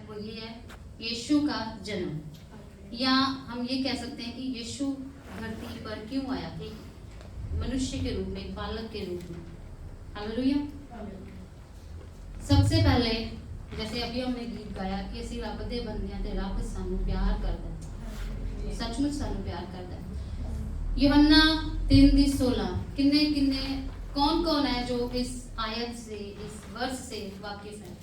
वो ये है यीशु का जन्म, या हम ये कह सकते हैं कि यीशु धरती पर क्यों आया, एक मनुष्य के रूप में, बालक के रूप में। हालेलुया। सबसे पहले जैसे अभी हमने गीत गाया कि ਅਸੀਂ ਰੱਬ ਦੇ ਬੰਦਿਆਂ ਤੇ ਰੱਬ ਸਾਨੂੰ ਪਿਆਰ ਕਰਦਾ ਹੈ, सचमुच ਸਾਨੂੰ ਪਿਆਰ ਕਰਦਾ है। यूहन्ना 3:16 किन्ने किन्ने कौन कौन है जो इस आयत से, इस वर्ष से वाकिफ है?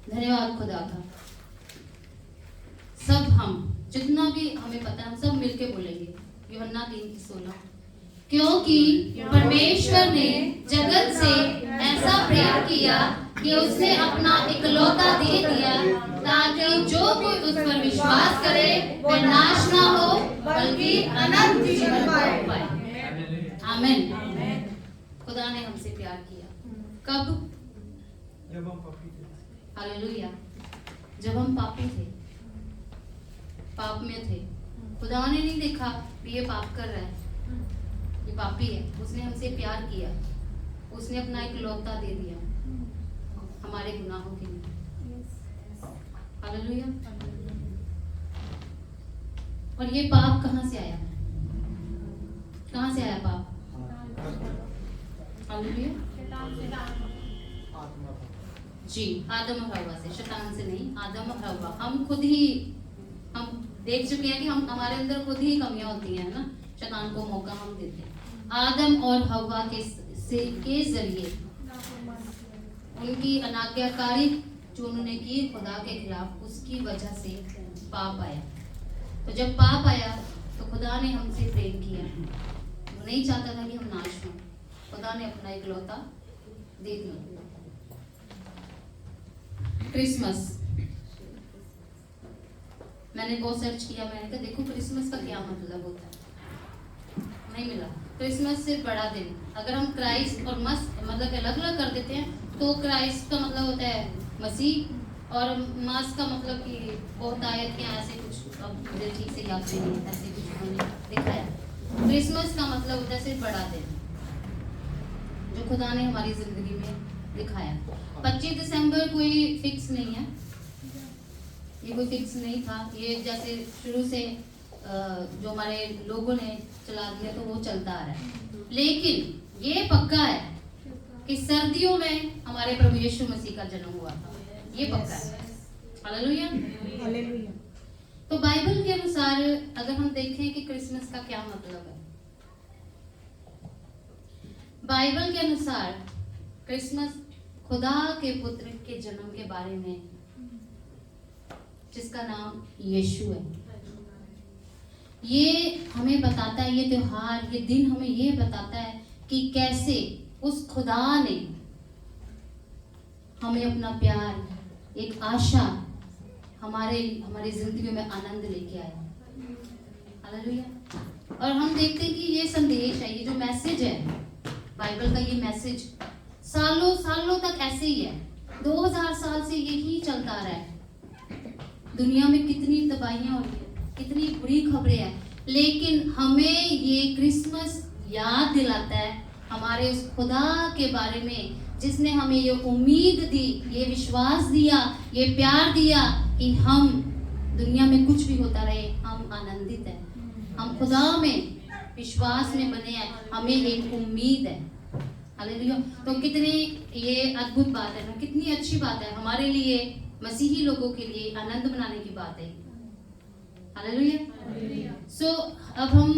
धन्यवाद खुदा का। सब हम जितना भी हमें पता है हम सब मिलके बोलेंगे यूहन्ना 3:16, क्योंकि परमेश्वर ने जगत से ऐसा प्यार किया कि उसने अपना इकलौता दे दिया ताकि जो कोई उस पर विश्वास करे वह नाश ना हो बल्कि अनंत जीवन पाए। आमीन। खुदा ने हमसे प्यार किया कब? जब हम पापी थे। हालेलुया। जब हम पापी थे, पाप में थे, खुदा ने नहीं देखा कि ये पाप कर रहा है, ये पापी है, उसने हमसे प्यार किया, उसने अपना इकलौता दे दिया हमारे गुनाहों के लिए। हालेलुया। और ये पाप कहाँ से आया? कहाँ से आया पाप? हालेलुया जी, आदम और हवा से, शैतान से नहीं, आदम और हवा। हम खुद ही, हम देख चुके हैं कि हम, हमारे अंदर खुद ही कमियां होती हैं ना, शैतान को मौका हम देते हैं। आदम और हवा के जरिए उनकी अनाज्ञाकारी जो उन्होंने की खुदा के खिलाफ, उसकी वजह से पाप आया। तो जब पाप आया तो खुदा ने हमसे प्रेम किया, वो नहीं चाहता था कि हम नाश हों, खुदा ने अपना इकलौता दे दिया। क्रिसमस, मैंने बहुत सर्च किया, मैंने कहा देखो क्रिसमस का क्या मतलब होता है, नहीं मिला। क्रिसमस सिर्फ बड़ा दिन, अगर हम क्राइस्ट और मस मतलब अलग अलग कर देते हैं तो क्राइस्ट का मतलब होता है मसीह, और मास का मतलब कि बहुत आयत के ऐसे कुछ, अब मुझे ठीक से याद नहीं है, ऐसे कुछ उन्होंने दिखाया। क्रिसमस का मतलब होता है सिर्फ बड़ा दिन जो खुदा ने हमारी जिंदगी में दिखाया। 25 दिसंबर कोई फिक्स नहीं है, ये कोई फिक्स नहीं था, ये जैसे शुरू से जो हमारे लोगों ने चला दिया तो वो चलता आ रहा है। लेकिन ये पक्का है कि सर्दियों में हमारे प्रभु यीशु मसीह का जन्म हुआ था, ये पक्का है। हालेलुया। हालेलुया। तो बाइबल के अनुसार अगर हम देखें कि क्रिसमस का क्या मतलब है, बाइबल के अनुसार क्रिसमस खुदा के पुत्र के जन्म के बारे में, जिसका नाम यीशु है, ये हमें बताता है, ये त्योहार, ये दिन हमें ये बताता है कि कैसे उस खुदा ने हमें अपना प्यार, एक आशा हमारी जिंदगी में आनंद लेके आया। हालेलुया। और हम देखते हैं कि ये संदेश है, ये जो मैसेज है बाइबल का, ये मैसेज सालों सालों तक ऐसे ही है, 2000 साल से यही चलता आ रहा है। दुनिया में कितनी तबाहियां हो रही है, कितनी बुरी खबरें हैं, लेकिन हमें ये क्रिसमस याद दिलाता है हमारे उस खुदा के बारे में जिसने हमें ये उम्मीद दी, ये विश्वास दिया, ये प्यार दिया कि हम दुनिया में कुछ भी होता रहे हम आनंदित हैं, हम खुदा में विश्वास में बने हैं, हमें एक उम्मीद है। हालेलुया। तो कितनी ये अद्भुत बात है ना, कितनी अच्छी बात है हमारे लिए, मसीही लोगों के लिए आनंद मनाने की बात है। हालेलुया। सो अब हम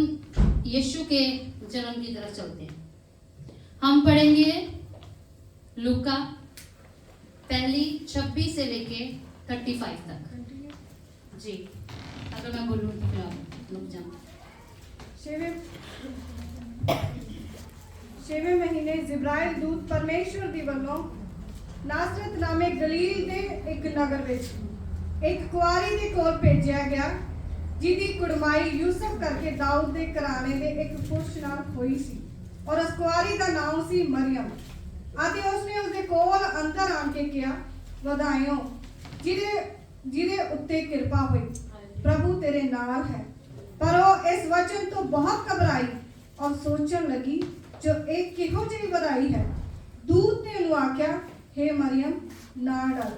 यीशु के जन्म की तरफ चलते हैं। हम पढ़ेंगे लूका 1:26 से लेके 35 तक। जी, अगर मैं बोलूँ तो आप रुक जाओ। 6वें महीने जिब्राइल दूत परमेश्वर दी ਵੱਲੋਂ नासरत नामे गलील दे एक नगर विच एक कुआरी दे कोल भेजिया गया जिहदी कुड़माई यूसुफ करके दाऊद दे घराने दे एक पुरुष नाल होई सी और उस कुआरी दा नाम सी मरियम। आते उसने उसदे कोल अंदर आन के कहा, वधाइयों जिहदे उत्ते कृपा हुई, प्रभु तेरे नाल है। पर वो इस वचन तो बहुत घबराई और सोचन लगी जो एक किहो जी वधाई है। दूत ने हे मरियम ना डर,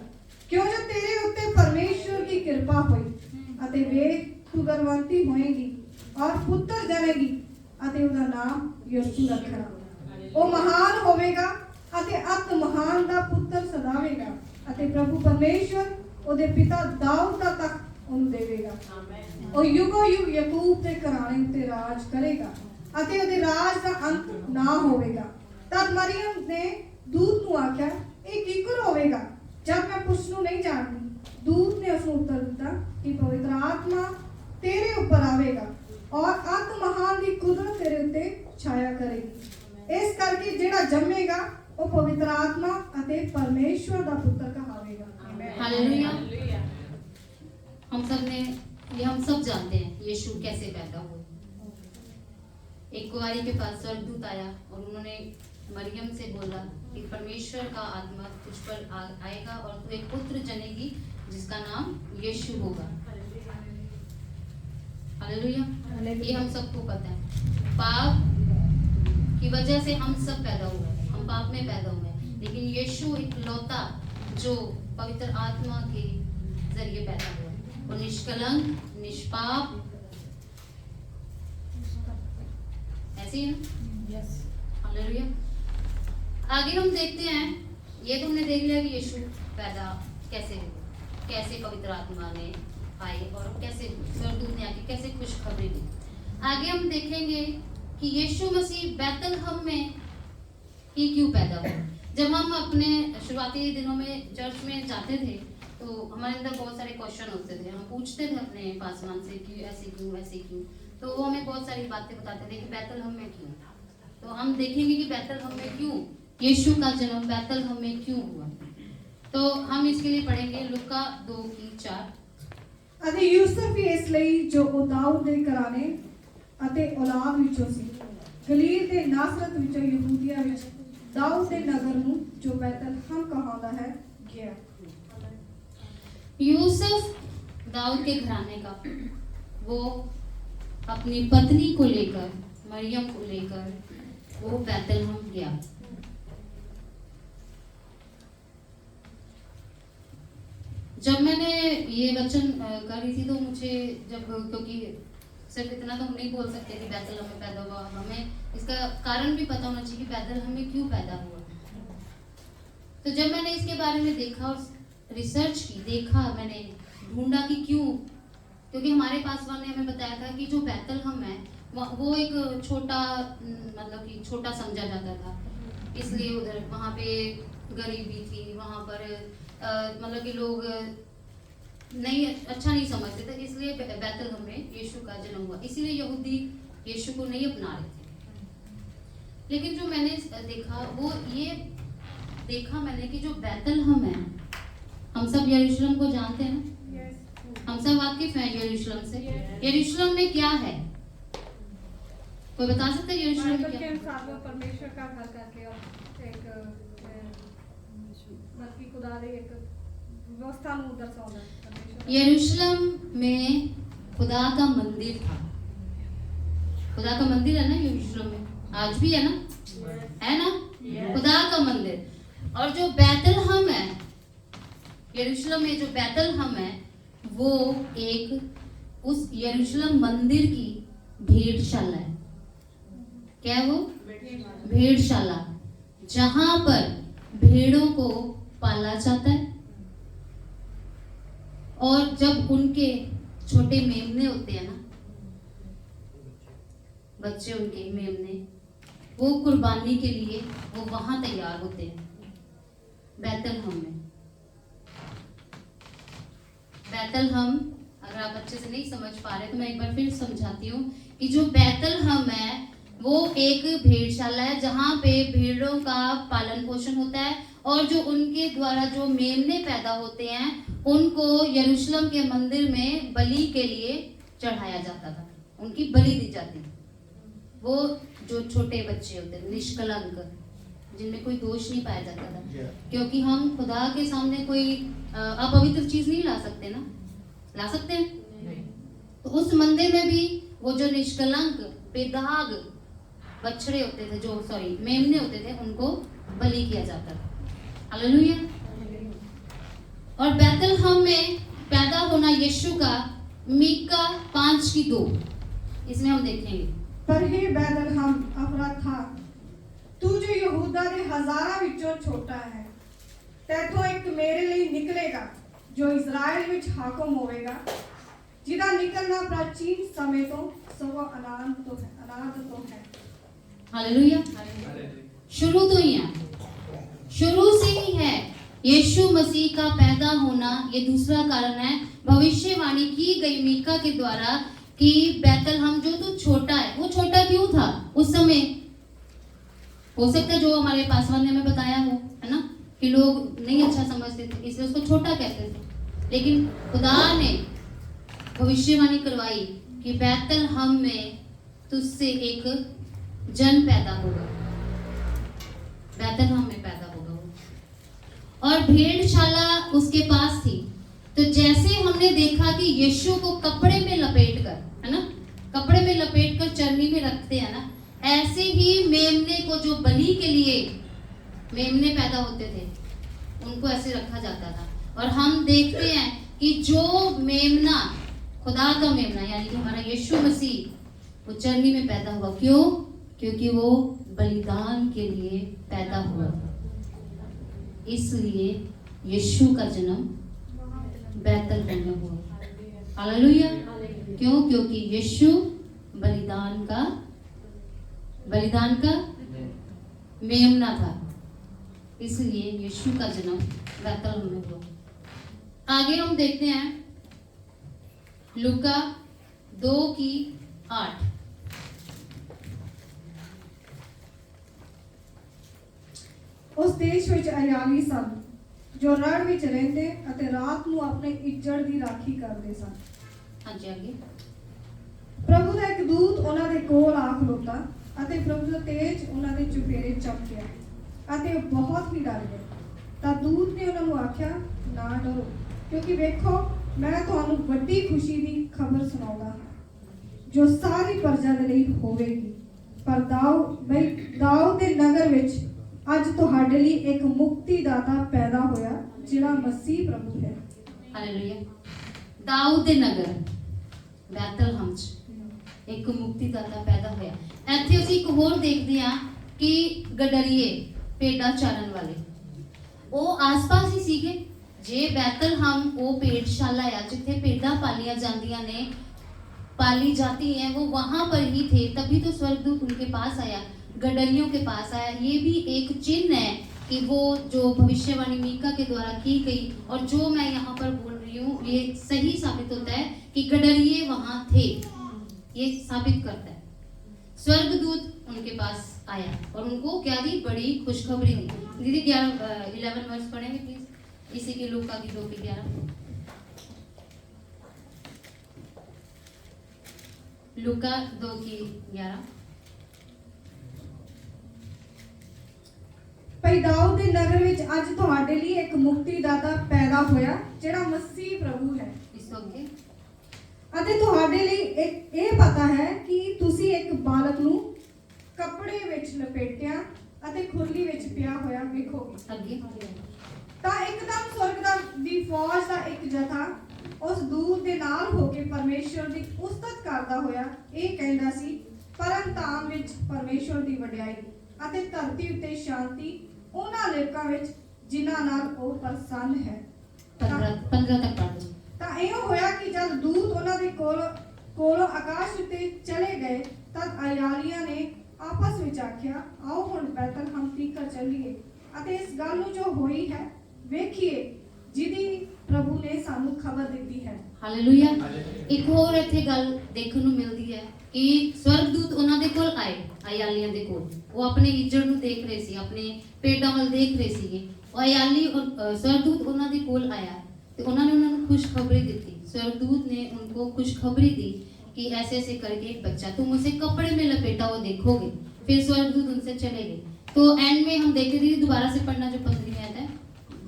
क्यों जो तेरे उत्ते परमेश्वर की कृपा हुई अते वे तू गर्भवती होएगी और पुत्र जनेगी अते उदा नाम यीशु रखना। ਉਹ ਮਹਾਨ ਹੋਵੇਗਾ ਅਤੇ ਅਤ ਮਹਾਨ ਦਾ ਪੁੱਤਰ ਸਦਾਵੇਗਾ ਅਤੇ ਪ੍ਰਭੂ ਪਰਮੇਸ਼ਵਰ ਉਹਦੇ ਪਿਤਾ ਦਾਊਦ ਦਾ ਤਖਤ ਉਹਨੂੰ ਦੇਵੇਗਾ। ਉਹ ਯੁਗੋ ਯੁਗ ਯਾਕੂਬ ਦੇ ਘਰਾਣੇ ਉੱਤੇ ਰਾਜ ਕਰੇਗਾ ਅਤੇ ਉਹਦੇ ਰਾਜ ਦਾ ਅੰਤ ਨਾ ਹੋਵੇਗਾ। ਤਦ ਮਰੀਮ ਨੇ ਦੂਤ ਨੂੰ ਆਖਿਆ, ਇਹ ਕਿਕਰ ਹੋਵੇਗਾ ਜਦ ਮੈਂ ਪੁੱਛ ਨੂੰ ਨਹੀਂ ਜਾਣਦੀ। ਦੂਤ ਨੇ ਉਸ ਨੂੰ ਉੱਤਰ ਦਿੱਤਾ ਕਿ ਪਵਿੱਤਰ ਆਤਮਾ ਤੇਰੇ ਉੱਪਰ ਆਵੇਗਾ ਔਰ ਅਤ ਮਹਾਨ ਦੀ ਕੁਦਰਤ ਤੇਰੇ ਉੱਤੇ ਛਾਇਆ ਕਰੇਗੀ। ਇਸ ਕਰਕੇ ਜਿਹੜਾ ਜੰਮੇਗਾ ਉਹ ਪਵਿੱਤਰ ਆਤਮਾ ਅਤੇ ਪਰਮੇਸ਼ਵਰ ਦਾ ਪੁੱਤਰ ਕਹਾਵੇਗਾ। हालेलुया। हम सब जानते हैं यीशु कैसे पैदा हुए। एक कुंवारी के पास स्वर्गदूत आया और उन्होंने मरियम से बोला कि परमेश्वर का आत्मा तुझ पर आएगा और तू एक पुत्र जनेगी जिसका नाम यीशु होगा। हालेलुया। ये हम सबको पता है। पाप की वजह से हम सब पैदा हुए, हम पाप में पैदा हुए, लेकिन यीशु इकलौता जो पवित्र आत्मा के जरिए पैदा हुआ, वो निष्कलंक, निष्पाप, ऐसे ही है। हालेलुया। आगे हम देखते हैं, ये तो हमने देख लिया कि यीशु पैदा कैसे हुआ, कैसे पवित्र आत्मा ने आए और कैसे स्वर्गदूत ने आके कैसे खुशखबरी दी। आगे हम देखेंगे कि यीशु मसीह बैतलहम में ही क्यों पैदा हुआ। जब हम अपने शुरुआती दिनों में चर्च में जाते थे तो हमारे अंदर बहुत सारे क्वेश्चन होते थे। हम पूछते थे अपने पासवान से कि ऐसे क्यों, तो वो हमें बहुत सारी बातें बताते थे कि बैतलहम में क्यों। तो हम देखेंगे कि बैतलहम में क्यों यीशु का जन्म बैतलहम में क्यों हुआ। तो हम इसके लिए पढ़ेंगे लूका 2:4। ਅਤੇ ਯੂਸਫ ਵੀ ਇਸ ਲਈ ਜੋ ਉਹ ਦਾਊਦ ਦੇ ਘਰਾਣੇ ਅਤੇ ਔਲਾਦ ਵਿੱਚੋਂ ਸੀ, ਗਲੀਲ ਦੇ ਨਾਸਰਤ ਵਿੱਚੋਂ ਯਹੂਦੀਆ ਵਿੱਚ ਦਾਊਦ ਦੇ ਨਗਰ ਨੂੰ ਜੋ बैतलहम ਕਹਾਉਂਦਾ ਹੈ ਗਿਆ। यूसुफ दाऊद के घराने का, वो अपनी पत्नी को लेकर, मरियम को लेकर वो बैतलहम गया। जब मैंने ये वचन कर रही थी तो मुझे क्योंकि सिर्फ इतना तो हम नहीं बोल सकते कि बैतलहम में पैदा हुआ, हमें इसका कारण भी पता होना चाहिए कि बैतलहम में क्यों पैदा हुआ। तो जब मैंने इसके बारे में देखा और रिसर्च की, देखा, मैंने ढूंढा कि क्यों, क्योंकि हमारे पासवान ने हमें बताया था कि जो बैतलहम है वो एक छोटा, मतलब कि छोटा समझा जाता था, इसलिए उधर वहाँ पे गरीबी थी, वहाँ पर मतलब कि लोग अच्छा नहीं समझते थे, इसलिए बैतलहम में यीशु का जन्म हुआ। इसीलिए यहूदी यीशु को नहीं अपना रहे थे। लेकिन जो मैंने देखा वो ये देखा मैंने कि जो बैतलहम है, हम सब यरूशलेम को जानते हैं ना, हम सब वाकिफ हैं यरूशलेम से। यरूशलेम में क्या है, कोई बता सकता है यरूशलेम में क्या है? परमेश्वर का घर करके और एक बल्कि खुदा दे एक व्यवस्था ਨੂੰ दर्शाਉਂਦਾ। यरूशलेम में खुदा का मंदिर था। खुदा का मंदिर है ना यरूशलेम में, आज भी है ना, खुदा का मंदिर। और जो बैतलहम है, यरूशलेम में जो बैतलहम है वो एक उस यरूशलेम मंदिर की भेड़शाला है। क्या है वो? भेड़शाला, जहां पर भेड़ों को पाला जाता है और जब उनके छोटे मेमने होते हैं ना, बच्चे उनके मेमने, वो कुर्बानी के लिए वो वहां तैयार होते हैं बैतलहम में। बैतलहम, अगर आप अच्छे से नहीं समझ पा रहे तो मैं एक बार फिर समझाती हूँ कि जो बैतलहम है वो एक भेड़शाला है जहाँ पे भेड़ों का पालन पोषण होता है और जो उनके द्वारा जो मेमने पैदा होते हैं उनको यरूशलेम के मंदिर में बलि के लिए चढ़ाया जाता था, उनकी बलि दी जाती थी। वो जो छोटे बच्चे होते हैं निष्कलंक, जिनमें कोई दोष नहीं पाया जाता था, क्योंकि हम खुदा के सामने कोई अपवित्र चीज नहीं ला सकते ना, ला सकते हैं? तो उस मंदिर में भी वो जो निष्कलंक बेदाग बछड़े होते थे, जो मेमने होते थे, उनको बलि किया जाता था। हालेलुया। और बैतलहम में पैदा होना यीशु का मीका 5:2 इसमें हम देखेंगे। पर हे बैतलहम अफराथा, तू जो यहूदा दे हजारां विचों छोटा है, तैथों एक मेरे लिए निकलेगा जो इज़राइल विच हाकम होवेगा, जिदा निकलना प्राचीन समय तो सगों अनाद तो है। हालेलुया। शुरू तो ही है, शुरू से ही है यीशु मसीह का पैदा होना। ये दूसरा कारण है, भविष्यवाणी की गई मीका के द्वारा कि बैतलहम जो तो छोटा है, वो छोटा क्यों था उस समय? हो सकता है जो हमारे पासवान ने हमें बताया हो, है ना, कि लोग नहीं अच्छा समझते थे इसलिए उसको छोटा कहते थे। लेकिन खुदा ने भविष्यवाणी करवाई कि बैतलहम में तुझसे एक जन पैदा होगा, बैतलहम में पैदा होगा वो। और भेड़शाला उसके पास थी। तो जैसे हमने देखा कि यीशु को कपड़े में लपेट कर, है ना, कपड़े में लपेट कर चरनी में रखते हैं ना, ऐसे ही मेमने को जो बलि के लिए मेमने पैदा होते थे उनको ऐसे रखा जाता था। और हम देखते हैं कि जो मेमना, खुदा का मेमना यानी कि हमारा यीशु मसीह, वो चरनी में पैदा हुआ। क्यों? क्योंकि वो बलिदान के लिए पैदा हुआ था। इसलिए यीशु का जन्म बैतलहम में हुआ। हालेलुया। क्यों? क्योंकि यीशु बलिदान का मेमना था, इसलिए यीशु का जन्म बैतलहम में हुआ। आगे हम देखते हैं लूका 2:8। उस देश ਵਿੱਚ ਅਯਾਲੀ ਸਨ ਜੋ ਰੜ ਵਿੱਚ ਰਹਿੰਦੇ ਅਤੇ ਰਾਤ ਨੂੰ ਆਪਣੇ ਇੱਜੜ ਦੀ ਰਾਖੀ ਕਰਦੇ ਸਨ। ਹਾਂਜੀ ਆਗੇ। ਪ੍ਰਭੂ ਦਾ ਇੱਕ ਦੂਤ ਉਹਨਾਂ ਦੇ ਕੋਲ ਆ ਖਲੋਤਾ ਅਤੇ ਪ੍ਰਭੂ ਦਾ ਤੇਜ ਉਹਨਾਂ ਦੇ ਚੁਫੇਰੇ ਚਮਕਿਆ ਅਤੇ ਉਹ ਬਹੁਤ ਹੀ ਡਰ ਗਏ। ਤਾਂ ਦੂਤ ਨੇ ਉਹਨਾਂ ਨੂੰ ਆਖਿਆ, ਨਾ ਡਰੋ, ਕਿਉਂਕਿ ਵੇਖੋ ਮੈਂ ਤੁਹਾਨੂੰ ਵੱਡੀ ਖੁਸ਼ੀ ਦੀ ਖਬਰ ਸੁਣਾਉਂਦਾ ਹਾਂ ਜੋ ਸਾਰੀ ਪ੍ਰਜਾ ਦੇ ਲਈ ਹੋਵੇਗੀ। ਪਰ ਦਾਊਦ ਦੇ ਨਗਰ ਵਿੱਚ ਅੱਜ ਤੁਹਾਡੇ ਲਈ ਇੱਕ ਮੁਕਤੀਦਾਤਾ ਪੈਦਾ ਹੋਇਆ ਜਿਹੜਾ ਮਸੀਹ ਪ੍ਰਭੂ ਹੈ। हालेलुया। दाऊद ਦੇ ਨਗਰ ਬੈਤਲਹਮ 'ਚ ਇੱਕ ਮੁਕਤੀਦਾਤਾ ਪੈਦਾ ਹੋਇਆ। ਇੱਥੇ ਅਸੀਂ ਇੱਕ ਹੋਰ ਦੇਖਦੇ ਹਾਂ ਕਿ ਗਡਰੀਏ ਭੇਡਾਂ ਚਾਰਨ ਵਾਲੇ ਉਹ ਆਸ-ਪਾਸ ਹੀ ਸੀਗੇ। ਜੇ बैतलहम ਉਹ ਭੇਡਸ਼ਾਲਾ ਆ ਜਿੱਥੇ ਭੇਡਾਂ ਪਾਲੀਆਂ ਜਾਂਦੀਆਂ ਨੇ, पाली जाती हैं, वो वहां पर ही थे। तभी तो स्वर्गदूत उनके पास आया, गडरियों के पास आया। ये भी एक चिन्ह है कि वो जो भविष्यवाणी मीका के द्वारा की गई और जो मैं यहाँ पर बोल रही हूँ ये सही साबित होता है कि गडरिये वहां थे। ये साबित करता है। स्वर्गदूत उनके पास आया और उनको क्या दी? बड़ी खुशखबरी दी। दीदी 11 वर्ष पढ़ेंगे प्लीज, इसी के लूका की 2:11। लूका 2:11। ਭਈ ਦਾਊਦ ਦੇ ਨਗਰ ਵਿੱਚ ਅੱਜ ਤੁਹਾਡੇ ਲਈ ਇੱਕ ਮੁਕਤੀਦਾਤਾ ਪੈਦਾ ਹੋਇਆ ਜਿਹੜਾ ਮਸੀਹ ਪ੍ਰਭੂ ਹੈ। इस वक्त ਅਤੇ ਤੁਹਾਡੇ ਲਈ ਇਹ ਪਤਾ ਹੈ ਕਿ ਤੁਸੀਂ ਇੱਕ ਬਾਲਕ ਨੂੰ ਕੱਪੜੇ ਵਿੱਚ ਲਪੇਟਿਆ ਅਤੇ ਖੁਰਲੀ ਵਿੱਚ ਪਿਆ ਹੋਇਆ ਵੇਖੋਗੇ। आगे ਤਾਂ ਇੱਕਦਮ ਸਵਰਗ ਦੀ ਫੌਜ ਦਾ ਇੱਕ ਜਥਾ ਉਸ ਦੂਤ ਦੇ ਨਾਲ ਹੋ ਕੇ ਪਰਮੇਸ਼ਵਰ ਦੀ ਉਸਤਤ ਕਰਦਾ ਹੋਇਆ ਇਹ ਕਹਿੰਦਾ ਸੀ, ਪਰਮ ਧਾਮ ਵਿੱਚ ਪਰਮੇਸ਼ਵਰ ਦੀ ਵਡਿਆਈ ਅਤੇ ਧਰਤੀ ਉੱਤੇ ਸ਼ਾਂਤੀ ਉਹਨਾਂ ਲੋਕਾਂ ਵਿੱਚ ਜਿਨ੍ਹਾਂ ਨਾਲ ਉਹ ਪ੍ਰਸੰਨ ਹੈ। 15 तक पढ़ दो। ਤਾਂ ਇਹ ਹੋਇਆ ਕਿ ਜਦ ਦੂਤ ਉਹਨਾਂ ਦੇ ਕੋਲੋਂ ਆਕਾਸ਼ ਉੱਤੇ ਚਲੇ ਗਏ ਤਦ ਅਯਾਲੀਆਂ ਨੇ ਆਪਸ ਵਿੱਚ ਆਖਿਆ, ਆਓ ਹੁਣ ਬੈਤਲਹਮ ਤੀਕਰ ਚੱਲੀਏ ਅਤੇ ਇਸ ਗੱਲ ਨੂੰ ਜੋ ਹੋਈ ਹੈ ਵੇਖੀਏ ਜਿਹਦੀ ਪ੍ਰਭੂ ਨੇ ਸਾਨੂੰ ਖਬਰ ਦਿੱਤੀ ਹੈ। ਹਾਲੇਲੂਇਆ। ਇੱਕ ਹੋਰ ਇੱਥੇ ਗੱਲ ਦੇਖਣ ਨੂੰ ਮਿਲਦੀ ਹੈ ਕਿ ਸਵਰਗਦੂਤ ਉਹਨਾਂ ਦੇ ਕੋਲ ਆਏ, ਅਯਾਲੀਆਂ ਦੇ ਕੋਲ। ਉਹ ਆਪਣੇ ਇੱਜੜ ਨੂੰ ਦੇਖ ਰਹੇ ਸੀ, ਆਪਣੇ ਪੇਟਾਂ ਵੱਲ ਦੇਖ ਰਹੇ ਸੀਗੇ। ਉਹ ਅਯਾਲੀ ਸਵਰਗਦੂਤ ਉਹਨਾਂ ਦੇ ਕੋਲ ਆਇਆ ਤੇ ਉਹਨਾਂ ਨੇ ਉਹਨਾਂ ਨੂੰ ਖੁਸ਼ਖਬਰੀ ਦਿੱਤੀ। स्वर्गदूत ने उनको खुशखबरी दी कि ऐसे ऐसे करके एक बच्चा, तुम उसे कपड़े में लपेटा हुआ देखोगे। फिर स्वर्गदूत उनसे चले गए। तो एंड में हम देख रहे थे, दोबारा से पढ़ना जो 15 में आता है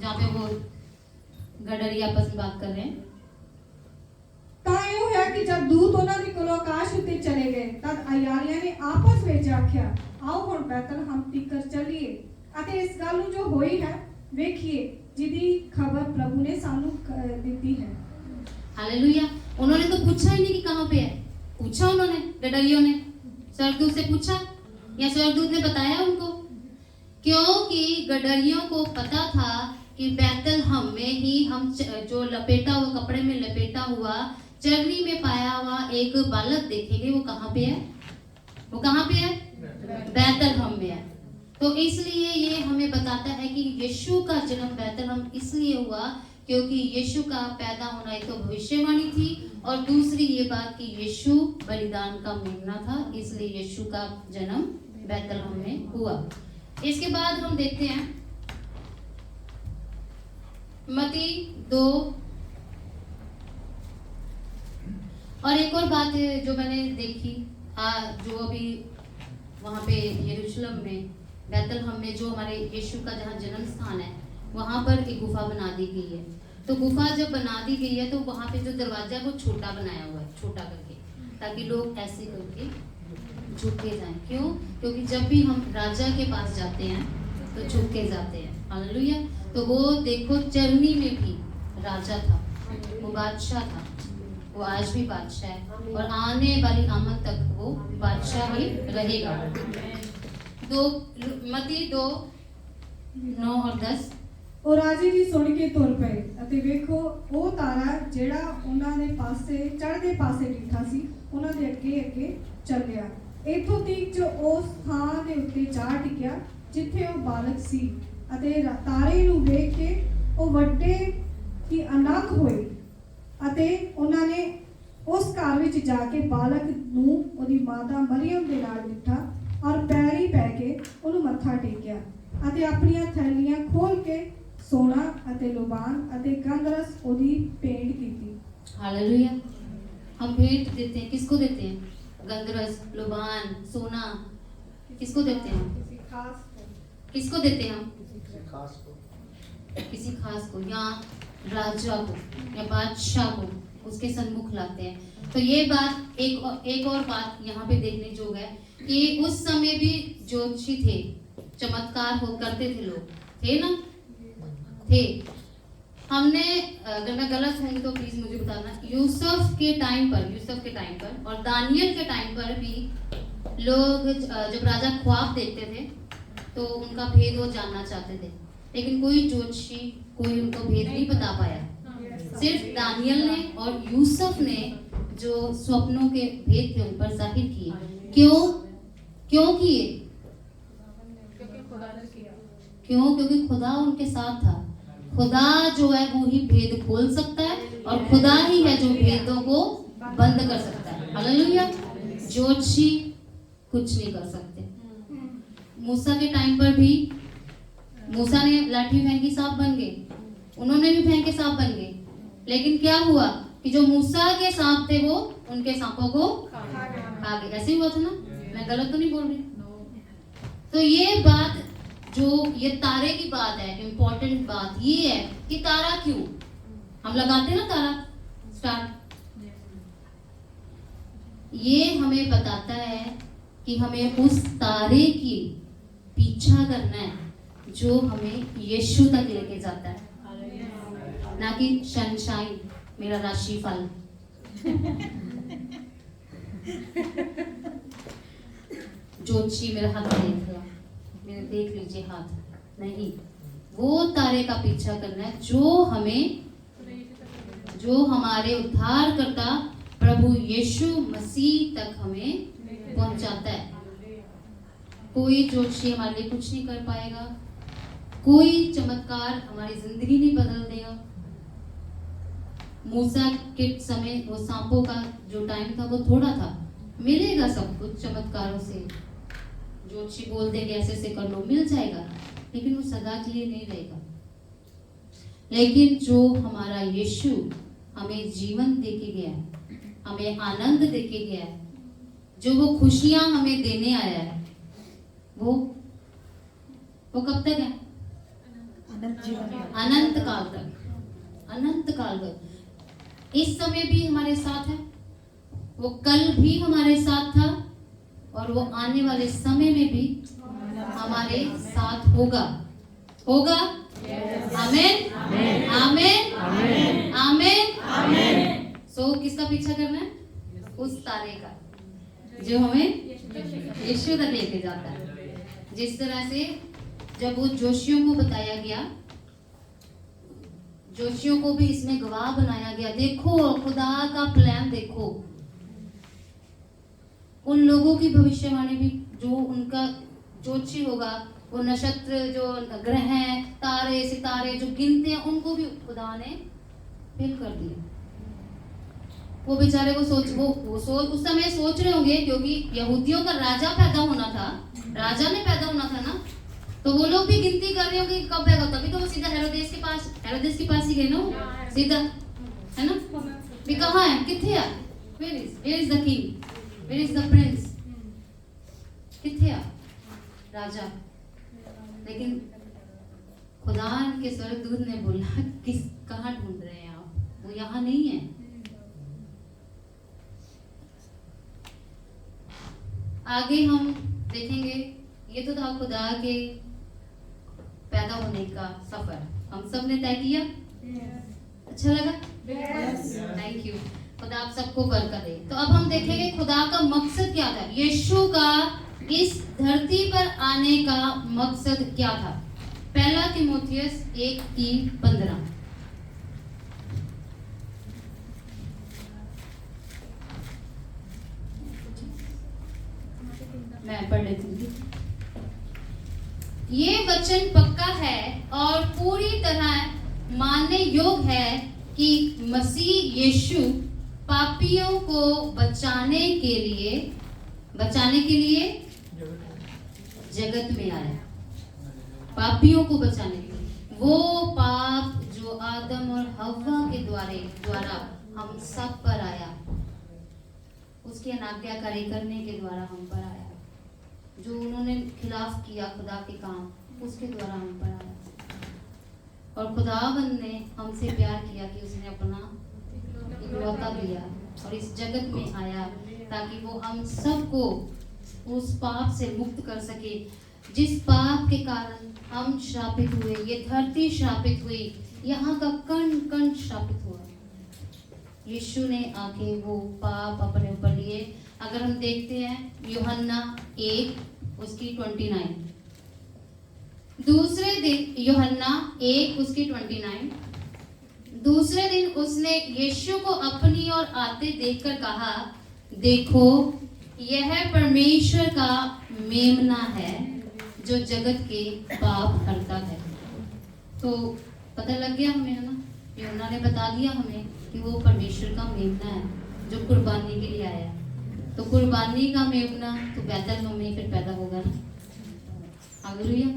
जहाँ पे वो गडरी आपस में बात कर रहे हैं। ਤਾਂ ਇਹ ਹੋਇਆ ਕਿ ਜਦ ਦੂਤ ਉਹਨਾਂ ਦੇ ਕੋਲੋਂ ਆਕਾਸ਼ ਉੱਤੇ ਚਲੇ ਗਏ ਤਦ ਅਯਾਲੀਆਂ ਨੇ ਆਪਸ ਵਿੱਚ ਆਖਿਆ, ਆਓ ਹੁਣ ਬੈਤਲਹਮ ਤੀਕਰ ਚੱਲੀਏ ਅਤੇ ਇਸ ਗੱਲ ਨੂੰ ਜੋ ਹੋਈ ਹੈ ਵੇਖੀਏ ਜਿਹਦੀ खबर प्रभु ने सानू दी है। हालेलुया। उन्होंने तो पूछा ही नहीं कि कहाँ पे है। पूछा उन्होंने, गडरियों ने स्वर्गदूत से पूछा या स्वर्गदूत ने बताया उनको? क्योंकि गडरियों को पता था कि बैतलहम में ही हम जो लपेटा हुआ, कपड़े में लपेटा हुआ, चरनी में पाया हुआ एक बालक देखेंगे। वो कहाँ पे है? वो कहाँ पे है? बैतलहम में है। तो इसलिए ये हमें बताता है कि यीशु का जन्म बैतलहम इसलिए हुआ क्योंकि यीशु का पैदा होना एक तो भविष्यवाणी थी, और दूसरी ये बात कि यीशु बलिदान का मेमना था, इसलिए यीशु का जन्म बैतलहम में हुआ। इसके बाद हम देखते हैं मत्ती 2। और एक और बात है जो मैंने देखी, जो अभी वहाँ पे यरूशलेम में बैतलहम में जो हमारे यीशु का जहाँ जन्म स्थान है, वहाँ पर एक गुफा बना दी गई है। तो गुफा जब बना दी गई है तो वहाँ पे जो दरवाजा है वो छोटा बनाया हुआ है, छोटा करके, ताकि लोग ऐसे करके झुक के जाएं। क्यों? क्योंकि जब भी हम राजा के पास जाते हैं तो झुक के जाते हैं। हालेलुया। तो वो देखो चरनी में भी राजा था, वो बादशाह था, वो आज भी बादशाह है और आने वाली आमद तक वो बादशाह ही रहेगा। मत्ती 2:9 और 10। ਉਹ ਰਾਜੇ ਵੀ ਸੁਣ ਕੇ ਤੁਰ ਪਏ ਅਤੇ ਵੇਖੋ ਉਹ ਤਾਰਾ ਜਿਹੜਾ ਉਹਨਾਂ ਦੇ ਪਾਸੇ ਚੜ੍ਹਦੇ ਪਾਸੇ ਡਿੱਠਾ ਸੀ, ਉਹਨਾਂ ਦੇ ਅੱਗੇ ਅੱਗੇ ਚੱਲਿਆ। ਇੱਥੋਂ ਤੀਕ ਜੋ ਉਸ ਥਾਂ ਦੇ ਉੱਤੇ ਜਾ ਟਿਕਿਆ ਜਿੱਥੇ ਉਹ ਬਾਲਕ ਸੀ, ਅਤੇ ਤਾਰੇ ਨੂੰ ਵੇਖ ਕੇ ਉਹ ਵੱਡੇ ਹੀ ਅਨੰਗ ਹੋਏ ਅਤੇ ਉਹਨਾਂ ਨੇ ਉਸ ਘਰ ਵਿੱਚ ਜਾ ਕੇ ਬਾਲਕ ਨੂੰ ਉਹਦੀ ਮਾਤਾ ਮਰੀਅਮ ਦੇ ਨਾਲ ਡਿੱਠਾ ਔਰ ਪੈਰੀ ਪੈ ਕੇ ਉਹਨੂੰ ਮੱਥਾ ਟੇਕਿਆ ਅਤੇ ਆਪਣੀਆਂ ਥੈਲੀਆਂ ਖੋਲ ਕੇ सोना अते लुबान अते गंधरस ओदी भेंट कीती। हालेलुया। हम भेंट देते हैं, किसको देते हैं? गंधरस, लुबान, सोना, किसको देते हैं? किसी खास को। किसको देते हैं हम? किसी खास को। किसी खास को, या राजा को या बादशाह को उसके सन्मुख लाते हैं। तो ये बात एक और बात यहाँ पे देखने जोग है कि उस समय भी ज्योतिषी थे, चमत्कार हो करते थे, लोग थे ना, थे। हमने, अगर मैं गलत हूँ तो प्लीज मुझे बताना, यूसुफ के टाइम पर और दानियल के टाइम पर भी लोग जब राजा ख्वाब देखते थे तो उनका भेद वो जानना चाहते थे, लेकिन कोई ज्योतिषी कोई उनको भेद नहीं बता पाया। सिर्फ दानियल ने और यूसुफ ने जो स्वप्नों के भेद थे उन पर जाहिर किए। क्यों किए? क्यों? क्योंकि खुदा उनके साथ था। खुदा जो है वो ही भेद खोल सकता है और खुदा ही है जो भेदों को बंद कर सकता है। हालेलुया। ज्योतिषी कुछ नहीं कर सकते। मूसा के टाइम पर भी मूसा ने लाठी फेंकी, सांप बन गए, उन्होंने भी फेंके, सांप बन गए, लेकिन क्या हुआ कि जो मूसा के सांप थे वो उनके सांपों को खा गए। ऐसे ही हुआ था ना? मैं गलत तो नहीं बोल रही? तो ये बात, जो ये तारे की बात है, इम्पोर्टेंट बात ये है कि तारा क्यों हम लगाते हैं ना, तारा स्टार, ये हमें बताता है कि हमें उस तारे की पीछा करना है जो हमें यीशु तक लेके जाता है, ना कि सनशाइन, मेरा राशिफल। ज्योतिषी मेरा हाथ देख लिया, मेरे देख लीजिए हाथ, नहीं, वो तारे का पीछा करना है जो हमारे उद्धारकर्ता प्रभु यीशु मसीह तक हमें पहुंचाता है। कोई ज्योतिषी हमारे लिए कुछ नहीं कर पाएगा, कोई चमत्कार हमारी जिंदगी नहीं बदल देगा। मूसा के समय वो सांपों का जो टाइम था वो थोड़ा था, मिलेगा सब कुछ चमत्कारों से, ज्योतिषी बोल देंगे ऐसे ऐसे कर लो, मिल जाएगा, लेकिन वो सदा के लिए नहीं रहेगा। लेकिन जो हमारा यीशु हमें जीवन देके गया है, हमें आनंद देके गया है, जो वो खुशियां हमें देने आया है, वो कब तक है? अनंत काल तक। अनंत काल तक। इस समय भी हमारे साथ है, वो कल भी हमारे साथ था और वो आने वाले समय में भी हमारे साथ होगा। आमीन आमीन आमीन आमीन। सो किसका पीछा करना है? उस तारे का जो हमें यीशु तक लेके जाता है। जिस तरह से जब वो जोशियों को बताया गया, जोशियों को भी इसमें गवाह बनाया गया। देखो खुदा का प्लान देखो। उन लोगों की भविष्यवाणी भी, जो उनका जोशी होगा, वो नक्षत्र, जो ग्रह, तारे, सितारे जो गिनते हैं, उनको भी खुदा ने फेल कर दिया। वो बेचारे वो सोच उस समय सोच रहे होंगे, क्योंकि यहूदियों का राजा पैदा होना था, राजा ने पैदा होना था ना, तो वो लोग भी गिनती कर रहे होंगे कब पैदा, तभी तो वो सीधा हेरोदेस के पास ही गए ना, सीधा, है ना, भी कहाँ है, किथे है, where is the king, where is the prince, किथे है राजा। लेकिन खुदा के स्वर्गदूत ने बोला, किस कहाँ ढूंढ रहे हैं आप, वो यहाँ नहीं है। आगे हम देखेंगे, ये तो था खुदा के पैदा होने का सफर, हम सब ने तय किया। अच्छा लगा? Thank you. खुदा आप सबको बरकत दे। तो अब हम देखेंगे खुदा का मकसद क्या था, यीशु का इस धरती पर आने का मकसद क्या था। पहला तीमुथियुस 1:15। मैं पढ़ लेती हूँ। ये वचन पक्का है और पूरी तरह मानने योग्य है कि मसीह यीशु पापियों को बचाने के लिए जगत में आया। पापियों को बचाने के लिए, वो पाप जो आदम और हव्वा के द्वारा हम सब पर आया, उसकी अनाज्ञाकारी करने के द्वारा हम पर आया, जो उन्होंने खिलाफ किया खुदा के काम, उसके द्वारा हम पर आया। और खुदावंद ने हमसे प्यार किया कि उसने अपना इकलौता दिया और इस जगत में आया, ताकि वो हम सबको उस पाप से मुक्त कर सके, जिस पाप के कारण हम श्रापित हुए, ये धरती श्रापित हुई, यहाँ का कण कण श्रापित हुआ। यीशु ने आके वो पाप अपने ऊपर लिए। अगर हम देखते हैं यूहन्ना 1 उसकी 29, दूसरे दिन यूहन्ना 1 उसकी 29, दूसरे दिन उसने यीशु को अपनी ओर आते देखकर कहा, देखो यह परमेश्वर का मेमना है जो जगत के पाप हरता है। तो पता लग गया हमें, है ना, यूहन्ना ने बता दिया हमें कि वो परमेश्वर का मेमना है जो कुर्बानी के लिए आया। तो कुर्बानी का मेमना तो बैतलहम में फिर पैदा होगा ना। हालेलुया।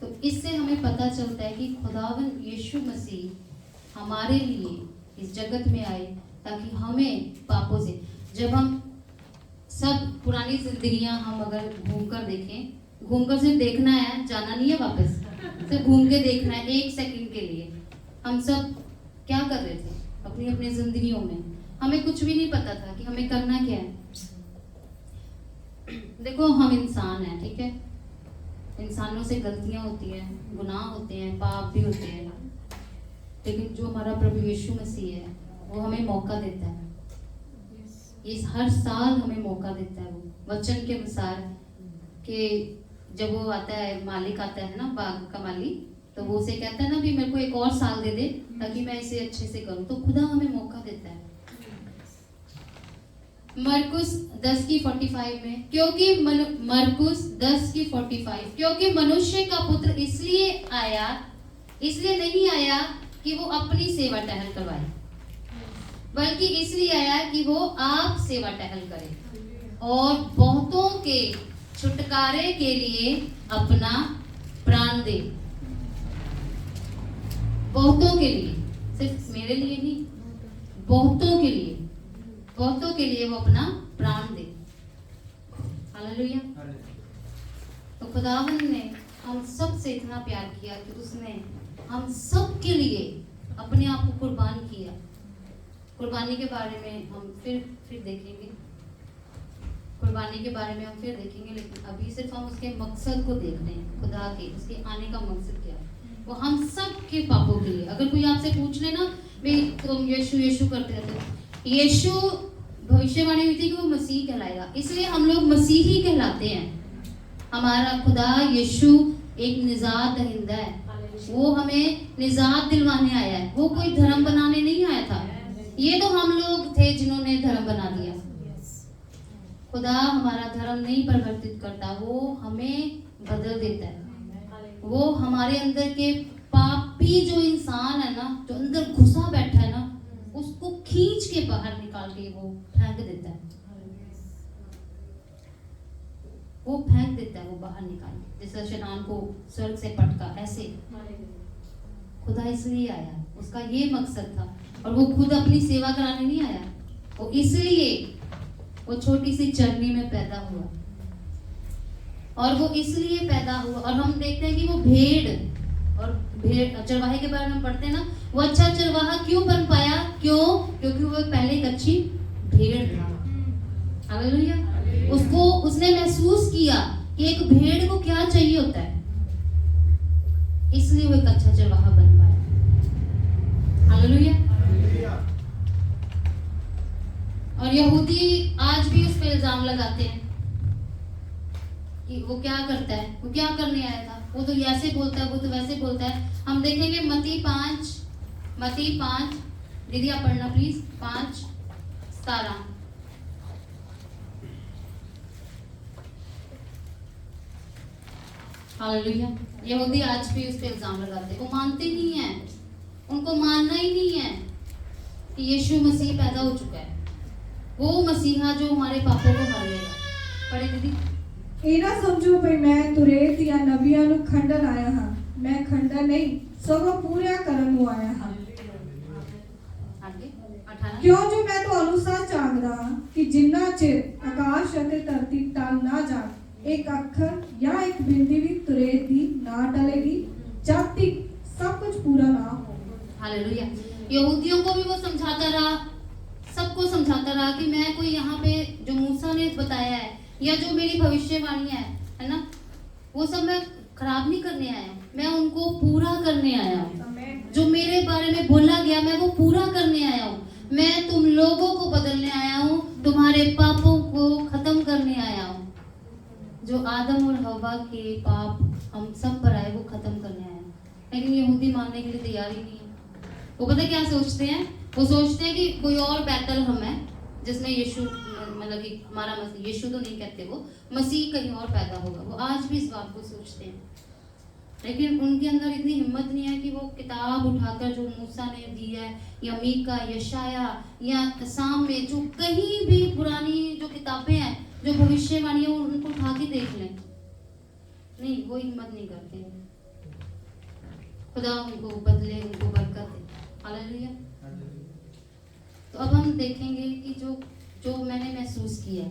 तो इससे हमें पता चलता है कि खुदावन यीशु मसीह हमारे लिए इस जगत में आए, ताकि हमें पापों से, जब हम सब पुरानी जिंदगियां हम अगर घूमकर देखें, घूमकर सिर्फ देखना है, जाना नहीं है वापस, सिर्फ घूम के देखना है 1 सेकंड के लिए। हम सब क्या कर रहे थे अपनी अपनी जिंदगियों में, हमें कुछ भी नहीं पता था कि हमें करना क्या है। देखो हम इंसान हैं, ठीक है, इंसानों से गलतियां होती हैं, गुनाह होते हैं, पाप भी होते हैं, लेकिन जो हमारा प्रभु यीशु मसीह है वो हमें मौका देता है। इस हर साल हमें मौका देता है, वो वचन के अनुसार कि जब वो आता है, मालिक आता है ना, बाग का मालिक, तो वो उसे कहता है ना भी मेरे को एक और साल दे दे ताकि मैं इसे अच्छे से करूं। तो खुदा हमें मौका देता है। मरकुस 10:45 में, क्योंकि मरकुस 10:45, क्योंकि मनुष्य का पुत्र इसलिए नहीं आया कि वो अपनी सेवा टहल करवाए, बल्कि इसलिए आया कि वो आप सेवा टहल करे और बहुतों के छुटकारे के लिए अपना प्राण दे। बहुतों के लिए, सिर्फ मेरे लिए नहीं, बहुतों के लिए वो अपना प्राण दे। हालेलुया। तो खुदावंद ने हम सब से इतना प्यार किया कि उसने हम सब के लिए अपने आप को कुर्बान किया। कुर्बानी के बारे में हम फिर देखेंगे, लेकिन अभी सिर्फ हम उसके मकसद को देख रहे हैं, खुदा के उसके आने का मकसद क्या है। वो हम सब के पापों के लिए। अगर कोई आपसे पूछ ले ना भाई तुम यीशु यीशु करते रहते हो, यीशु भविष्यवाणी हुई थी कि वो मसीह कहलाएगा, इसलिए हम लोग मसीही कहलाते हैं। हमारा खुदा यीशु एक निजात दहिंदा है, वो हमें निजात दिलवाने आया है, वो कोई धर्म बनाने नहीं आया था। ये तो हम लोग थे जिन्होंने धर्म बना दिया। खुदा हमारा धर्म नहीं परिवर्तित करता, वो हमें बदल देता है। वो हमारे अंदर के पापी जो इंसान है ना, जो अंदर घुसा बैठा है ना, उसको खींच के बाहर निकाल के वो फेंक देता है। वो फेंक देता है, वो बाहर निकाल, जैसे शैतान को स्वर्ग से पटका, ऐसे खुदा इसलिए आया, उसका ये मकसद था। और वो खुद अपनी सेवा कराने नहीं आया, वो इसलिए वो छोटी सी चरनी में पैदा हुआ, और वो इसलिए पैदा हुआ। और हम देखते हैं कि वो भेड़ चरवाहे के बारे में पढ़ते हैं ना, वो अच्छा चरवाहा क्यों बन पाया? क्यों? क्योंकि वो पहले एक अच्छी भेड़ था। हालेलुया। उसने महसूस किया कि एक भेड़ को क्या चाहिए होता है, इसलिए वो एक अच्छा चरवाहा बन पाया। हालेलुया। और यहूदी आज भी उस पर इल्जाम लगाते हैं कि वो क्या करता है, वो क्या करने आया था, वो तो ऐसे बोलता है, वो तो वैसे बोलता है। हम देखेंगे मत्ती 5, दीदी आप पढ़ना प्लीज, 5:17। हालेलुया। यहूदी आज भी उस पे इल्जाम लगाते हैं, वो मानते नहीं है, उनको मानना ही नहीं है कि यीशु मसीह पैदा हो चुका है, वो मसीहा जो हमारे पापों को हर लेगा। पढ़े दीदी। ਇਹ ਨਾ ਸਮਝੋ ਭਈ ਮੈਂ ਤੁਰੇਤ ਜਾਂ ਨਬੀਆਂ ਨੂੰ ਖੰਡਨ ਆਇਆ ਹਾਂ, ਮੈਂ ਖੰਡਨ ਨਹੀਂ ਸਗੋਂ ਪੂਰਾ ਕਰਨ ਨੂੰ ਆਇਆ ਹਾਂ। आगे 18। ਕਿਉਂ ਜੋ ਮੈਂ ਤੁਹਾਨੂੰ ਸੱਚ ਆਖਦਾ ਹਾਂ ਕਿ ਜਿੰਨਾ ਚਿਰ ਆਕਾਸ਼ ਅਤੇ ਧਰਤੀ ਟਲ ਨਾ ਜਾਣ, ਇੱਕ ਅੱਖਰ ਜਾਂ ਇੱਕ ਬਿੰਦੀ ਵੀ ਤੁਰੇਤ ਦੀ ਨਾ ਟਲੇਗੀ, जब तक सब कुछ पूरा ना हो। हालेलुया। यहूदियों को भी वो समझाता रहा, सबको समझाता रहा कि मैं कोई यहाँ पे जो मूसा ने बताया है या जो मेरी भविष्यवाणी है ना, वो सब मैं खराब नहीं करने आया, मैं उनको पूरा करने आया हूँ। जो मेरे बारे में बोला गया मैं वो पूरा करने आया हूँ। मैं तुम लोगों को बदलने आया हूँ, तुम्हारे पापों को खत्म करने आया हूँ। जो आदम और हवा के पाप हम सब पर आए वो खत्म करने आया हूँ। लेकिन यहूदी मानने के लिए तैयार ही नहीं है। वो पता क्या सोचते हैं? वो सोचते हैं कि कोई और बेहतर हम है, जिसमें यीशु मतलब कि हमारा मसीह, यीशु तो नहीं कहते, वो मसीह कहीं और पैदा होगा। वो आज भी इस बात को सोचते हैं, लेकिन उनके अंदर इतनी हिम्मत नहीं है कि वो किताब उठाकर जो मूसा ने दी है या मीका, यशाया या साम में जो कहीं भी पुरानी जो किताबें हैं जो भविष्यवाणी है उनको उठा के देख लें। नहीं, वो हिम्मत नहीं करते। खुदा उनको बदले, उनको बरकत दे। हालेलुया। तो अब हम देखेंगे कि जो मैंने महसूस किया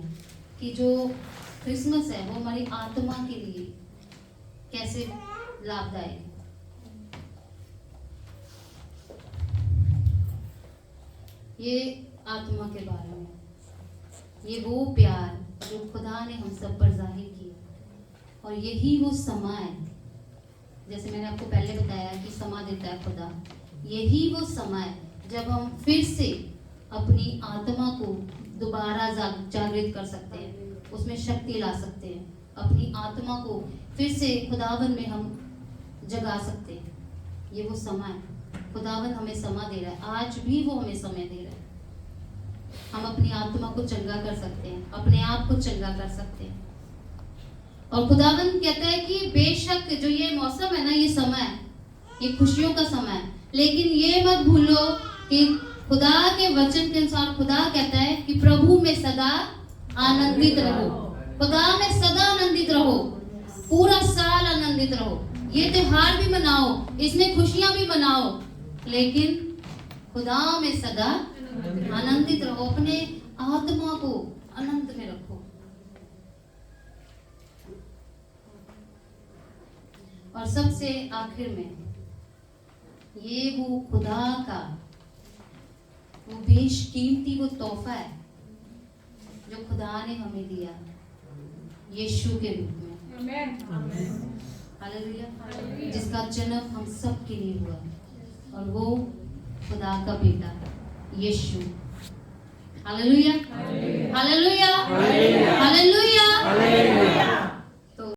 कि जो क्रिसमस है वो हमारी आत्मा के लिए कैसे लाभदायक है। ये आत्मा के बारे में, ये वो प्यार जो खुदा ने हम सब पर जाहिर किया, और यही वो समय है, जैसे मैंने आपको पहले बताया कि समय देता है खुदा, यही वो समय जब हम फिर से अपनी आत्मा को दोबारा जागृत कर सकते हैं, उसमें शक्ति ला सकते हैं, अपनी आत्मा को फिर से खुदावन में हम जगा सकते हैं। ये वो समय है, खुदावन हमें समय दे रहा है, आज भी वो हमें समय दे रहा है। हम अपनी आत्मा को चंगा कर सकते हैं, अपने आप को चंगा कर सकते हैं। और खुदावन कहता है कि बेशक जो ये मौसम है ना, ये समय है, ये खुशियों का समय है, लेकिन ये मत भूलो कि खुदा के वचन के अनुसार खुदा कहता है कि प्रभु में सदा आनंदित रहो। खुदा में सदा आनंदित रहो, पूरा साल आनंदित रहो। ये त्योहार भी मनाओ, इसमें खुशियां भी मनाओ, लेकिन खुदा में सदा आनंदित रहो। अपने आत्मा को आनंद में रखो। और सबसे आखिर में ये वो खुदा का वो बेशकीमती वो तोहफा है जो खुदा ने हमें दिया यीशु के रूप में। हालेलुया, जिसका जन्म हम सब के लिए हुआ, और वो खुदा का बेटा यीशु। Hallelujah, hallelujah,